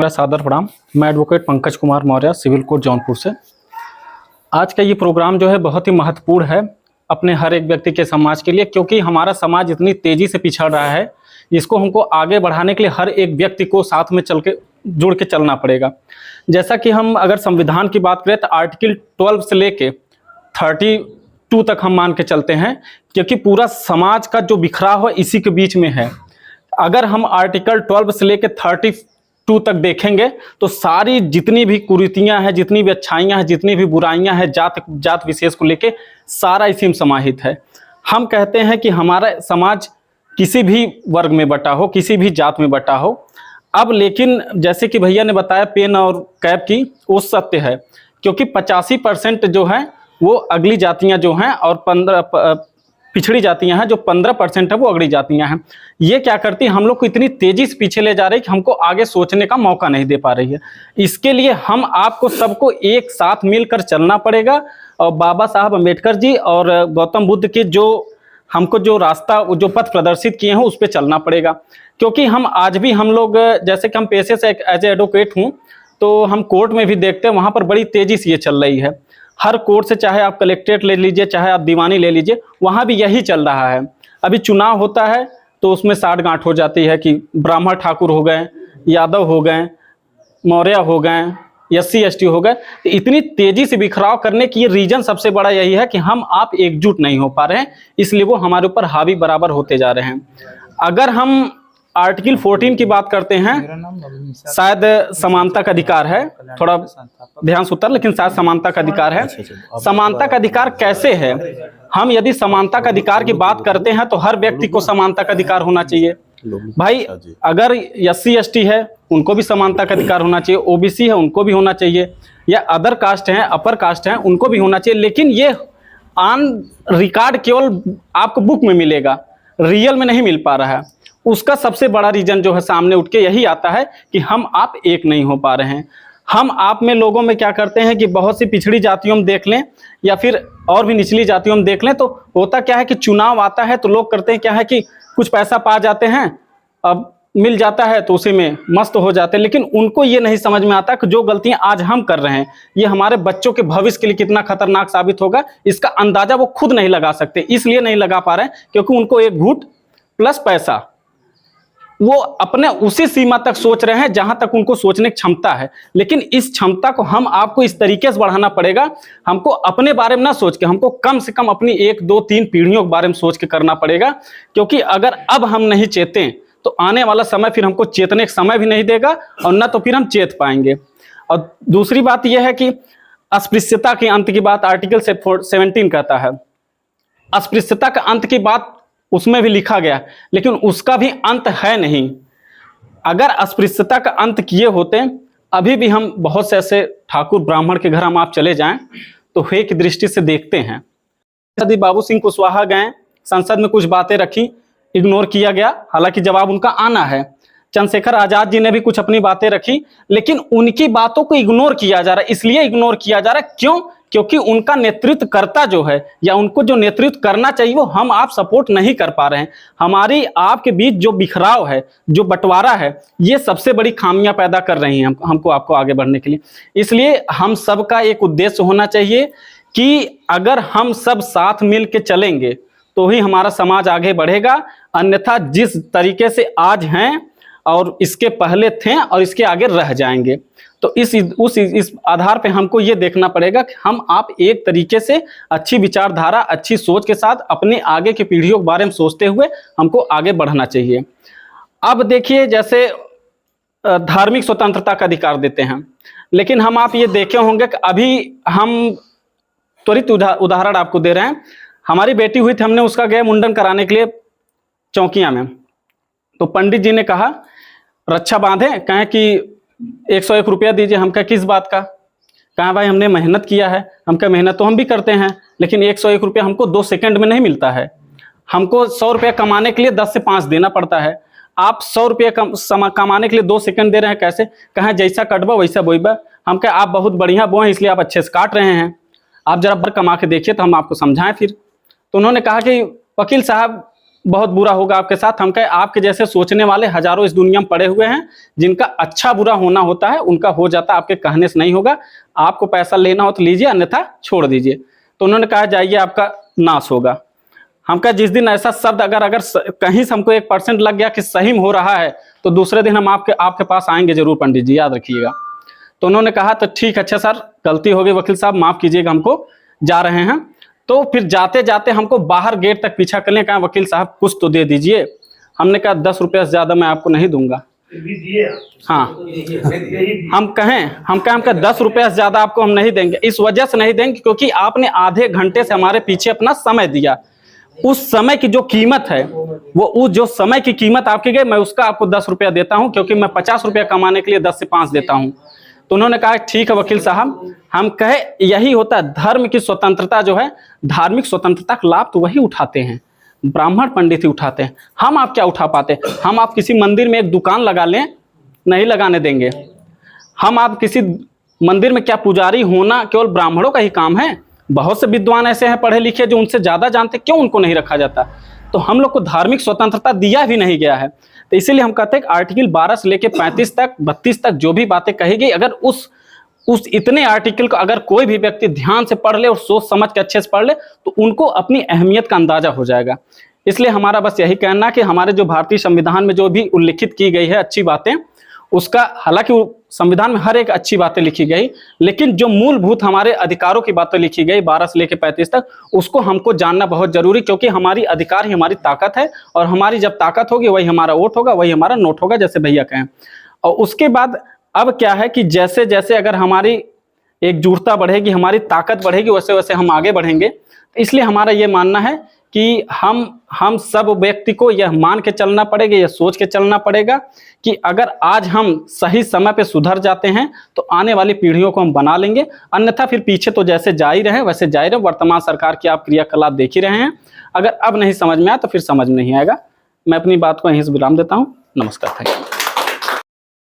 मेरा सादर प्रणाम। मैं advocate Pankaj Kumar Maurya, civil court Jaunpur से। आज का ये प्रोग्राम जो है बहुत ही महत्वपूर्ण है अपने हर एक व्यक्ति के समाज के लिए, क्योंकि हमारा समाज इतनी तेजी से पिछड़ रहा है। इसको हमको आगे बढ़ाने के लिए हर एक व्यक्ति को साथ में जुड़ के चलना पड़ेगा। जैसा कि हम अगर संविधान की बात करें तो आर्टिकल 12 से लेके 32 तक हम मान के चलते हैं, क्योंकि पूरा समाज का जो बिखराव है इसी के बीच में है। अगर हम आर्टिकल 12 से लेके 32 तक देखेंगे तो सारी जितनी भी कुरीतियां हैं, जितनी भी अच्छाइयां हैं, जितनी भी बुराइयां हैं जात विशेष को लेके सारा इसी में समाहित है। हम कहते हैं कि हमारा समाज किसी भी वर्ग में बटा हो, किसी भी जात में बटा हो। अब लेकिन जैसे कि भैया ने बताया पेन और कैप की, वो सत्य है, क्योंकि 85% जो है वो अगली जातियां जो हैं और 15 पिछड़ी जातियां हैं, जो 15% है वो अगली जातियां हैं। ये क्या करती है, हम लोग को इतनी तेजी से पीछे ले जा रही है कि हमको आगे सोचने का मौका नहीं दे पा रही है। इसके लिए हम आपको सबको एक साथ मिलकर चलना पड़ेगा और बाबा साहब अम्बेडकर जी और गौतम बुद्ध के हमको जो रास्ता, जो पथ प्रदर्शित किए हैं उस पर चलना पड़ेगा। क्योंकि हम आज भी हम लोग, जैसे कि हम पेशे से एज ए एडवोकेट हूँ, तो हम कोर्ट में भी देखते हैं वहाँ पर बड़ी तेजी से ये चल रही है। हर कोर्ट से, चाहे आप कलेक्ट्रेट ले लीजिए, चाहे आप दीवानी ले लीजिए, वहाँ भी यही चल रहा है। अभी चुनाव होता है तो उसमें साठ गांठ हो जाती है कि ब्राह्मण ठाकुर हो गए, यादव हो गए, मौर्य हो गए, SC ST हो गए। तो इतनी तेजी से बिखराव करने की ये रीजन सबसे बड़ा यही है कि हम आप एकजुट नहीं हो पा रहे हैं, इसलिए वो हमारे ऊपर हावी बराबर होते जा रहे हैं। अगर हम आर्टिकल 14 की बात करते हैं, शायद समानता का अधिकार है, थोड़ा ध्यान से उत्तर, लेकिन शायद समानता का अधिकार है। समानता का अधिकार कैसे है? हम यदि समानता का अधिकार की बात करते हैं तो हर व्यक्ति को समानता का अधिकार होना चाहिए। भाई अगर SC ST है उनको भी समानता का अधिकार होना चाहिए, OBC है उनको भी होना चाहिए, या अदर कास्ट हैं, अपर कास्ट हैं, उनको भी होना चाहिए। लेकिन ये ऑन रिकॉर्ड केवल आपको बुक में मिलेगा, रियल में नहीं मिल पा रहा है। उसका सबसे बड़ा रीजन जो है सामने उठ के यही आता है कि हम आप एक नहीं हो पा रहे हैं। हम आप में लोगों में क्या करते हैं कि बहुत सी पिछड़ी जातियों में देख लें या फिर और भी निचली जातियों में देख लें, तो होता क्या है कि चुनाव आता है तो लोग करते हैं क्या है कि कुछ पैसा पा जाते हैं, अब मिल जाता है तो उसी में मस्त हो जाते हैं। लेकिन उनको ये नहीं समझ में आता कि जो गलतियां आज हम कर रहे हैं ये हमारे बच्चों के भविष्य के लिए कितना खतरनाक साबित होगा, इसका अंदाजा वो खुद नहीं लगा सकते। इसलिए नहीं लगा पा रहे हैं क्योंकि उनको एक घूंट प्लस पैसा, वो अपने उसी सीमा तक सोच रहे हैं जहां तक उनको सोचने की क्षमता है। लेकिन इस क्षमता को हम आपको इस तरीके से बढ़ाना पड़ेगा, हमको अपने बारे में ना सोच के, हमको कम से कम अपनी 1 2 3 पीढ़ियों के बारे में सोच के करना पड़ेगा। क्योंकि अगर अब हम नहीं चेतें तो आने वाला समय फिर हमको चेतने का समय भी नहीं देगा और ना तो फिर हम चेत पाएंगे। और दूसरी बात यह है कि अस्पृश्यता के अंत की बात आर्टिकल 17 कहता है। अस्पृश्यता का अंत की बात उसमें भी लिखा गया, लेकिन उसका भी अंत है नहीं। अगर अस्पृश्यता का अंत किए होते, अभी भी हम बहुत से ऐसे ठाकुर ब्राह्मण के घर हम आप चले जाएं तो हे की दृष्टि से देखते हैं। यदि बाबू सिंह कुशवाहा गए, संसद में कुछ बातें रखी, इग्नोर किया गया, हालांकि जवाब उनका आना है। चंद्रशेखर आजाद जी ने भी कुछ अपनी बातें रखी, लेकिन उनकी बातों को इग्नोर किया जा रहा है। इसलिए इग्नोर किया जा रहा है क्यों? क्योंकि उनका नेतृत्व करता जो है, या उनको जो नेतृत्व करना चाहिए वो हम आप सपोर्ट नहीं कर पा रहे हैं। हमारी आपके बीच जो बिखराव है, जो बंटवारा है, ये सबसे बड़ी खामियां पैदा कर रही हैं हमको आपको आगे बढ़ने के लिए। इसलिए हम सबका एक उद्देश्य होना चाहिए कि अगर हम सब साथ मिल के चलेंगे तो ही हमारा समाज आगे बढ़ेगा। अन्यथा जिस तरीके से आज हैं और इसके पहले थे और इसके आगे रह जाएंगे। तो इस आधार पे हमको ये देखना पड़ेगा कि हम आप एक तरीके से अच्छी विचारधारा, अच्छी सोच के साथ अपने आगे की पीढ़ियों के बारे में सोचते हुए हमको आगे बढ़ना चाहिए। अब देखिए, जैसे धार्मिक स्वतंत्रता का अधिकार देते हैं, लेकिन हम आप ये देखे होंगे कि अभी हम त्वरित उदाहरण आपको दे रहे हैं। हमारी बेटी हुई थी, हमने उसका गए मुंडन कराने के लिए चौकिया में, तो पंडित जी ने कहा रक्षा बांधे, कहें कि 101 रुपया दीजिए। हम कहा किस बात का? कहा भाई हमने मेहनत किया है। हम कहा मेहनत तो हम भी करते हैं, लेकिन 101 रुपया हमको 2 सेकंड में नहीं मिलता है। हमको 100 रुपया कमाने के लिए 10 से 5 देना पड़ता है। आप 100 रुपया कमाने के लिए 2 सेकंड दे रहे हैं, कैसे? कहें जैसा कटबा वैसा बोईबा। हम कहे आप बहुत बढ़िया बोए हैं इसलिए आप अच्छे से काट रहे हैं, आप जरा भर कमा के देखिए तो हम आपको समझाएं फिर। तो उन्होंने कहा कि वकील साहब बहुत बुरा होगा आपके साथ। हम कहे आपके जैसे सोचने वाले हजारों इस दुनिया में पड़े हुए हैं, जिनका अच्छा बुरा होना होता है, उनका हो जाता है, आपके कहने से नहीं होगा। आपको पैसा लेना हो तो लीजिए, अन्यथा छोड़ दीजिए। तो उन्होंने कहा जाइए, आपका नाश होगा। हम कहा जिस दिन ऐसा शब्द अगर कहीं से हमको 1% लग गया कि सही में हो रहा है, तो दूसरे दिन हम आपके पास आएंगे जरूर पंडित जी, याद रखिएगा। तो उन्होंने कहा तो ठीक, अच्छा सर गलती हो गई वकील साहब, माफ कीजिएगा, हमको जा रहे हैं। तो फिर जाते जाते हमको बाहर गेट तक पीछा करने, कहा वकील साहब कुछ तो दे दीजिए। हमने कहा 10 रुपये से ज्यादा मैं आपको नहीं दूंगा। हाँ, हम कहें 10 रुपये से ज्यादा आपको हम नहीं देंगे। इस वजह से नहीं देंगे क्योंकि आपने आधे घंटे से हमारे पीछे अपना समय दिया। उस समय की जो कीमत है, वो उस जो समय की कीमत आपकी गई, मैं उसका आपको 10 रुपया देता हूं, क्योंकि मैं 50 रुपया कमाने के लिए 10 से 5 देता हूं। तो उन्होंने कहा ठीक है वकील साहब। हम कहे यही होता है धर्म की स्वतंत्रता जो है, धार्मिक स्वतंत्रता का लाभ तो वही उठाते हैं, ब्राह्मण पंडित ही उठाते हैं। हम आप क्या उठा पाते? हम आप किसी मंदिर में एक दुकान लगा लें, नहीं लगाने देंगे। हम आप किसी मंदिर में क्या पुजारी होना केवल ब्राह्मणों का ही काम है? बहुत से विद्वान ऐसे हैं पढ़े लिखे जो उनसे ज्यादा जानते, क्यों उनको नहीं रखा जाता? तो हम लोग को धार्मिक स्वतंत्रता दिया भी नहीं गया है। तो इसीलिए हम कहते हैं कि आर्टिकल 12 से लेकर 35 तक 32 तक जो भी बातें कही गई, अगर उस इतने आर्टिकल को अगर कोई भी व्यक्ति ध्यान से पढ़ ले और सोच समझ के अच्छे से पढ़ ले, तो उनको अपनी अहमियत का अंदाजा हो जाएगा। इसलिए हमारा बस यही कहना कि हमारे जो भारतीय संविधान में जो भी उल्लिखित की गई है अच्छी बातें, उसका हालांकि संविधान में हर एक अच्छी बातें लिखी गई, लेकिन जो मूलभूत हमारे अधिकारों की बातें लिखी गई 12 से लेकर 35 तक, उसको हमको जानना बहुत जरूरी, क्योंकि हमारी अधिकार ही हमारी ताकत है। और हमारी जब ताकत होगी वही हमारा वोट होगा, वही हमारा नोट होगा, जैसे भैया कहें। और उसके बाद अब क्या है कि जैसे जैसे अगर हमारी एकजुटता बढ़ेगी, हमारी ताकत बढ़ेगी, वैसे वैसे हम आगे बढ़ेंगे। इसलिए हमारा ये मानना है कि हम सब व्यक्ति को यह मान के चलना पड़ेगा, यह सोच के चलना पड़ेगा कि अगर आज हम सही समय पे सुधर जाते हैं तो आने वाली पीढ़ियों को हम बना लेंगे, अन्यथा फिर पीछे तो जैसे जा ही रहे वैसे जा ही रहे। वर्तमान सरकार की आप क्रियाकलाप देख ही रहे हैं। अगर अब नहीं समझ में आया तो फिर समझ में नहीं आएगा। मैं अपनी बात को यहीं से विराम देता हूँ। नमस्कार, थैंक यू।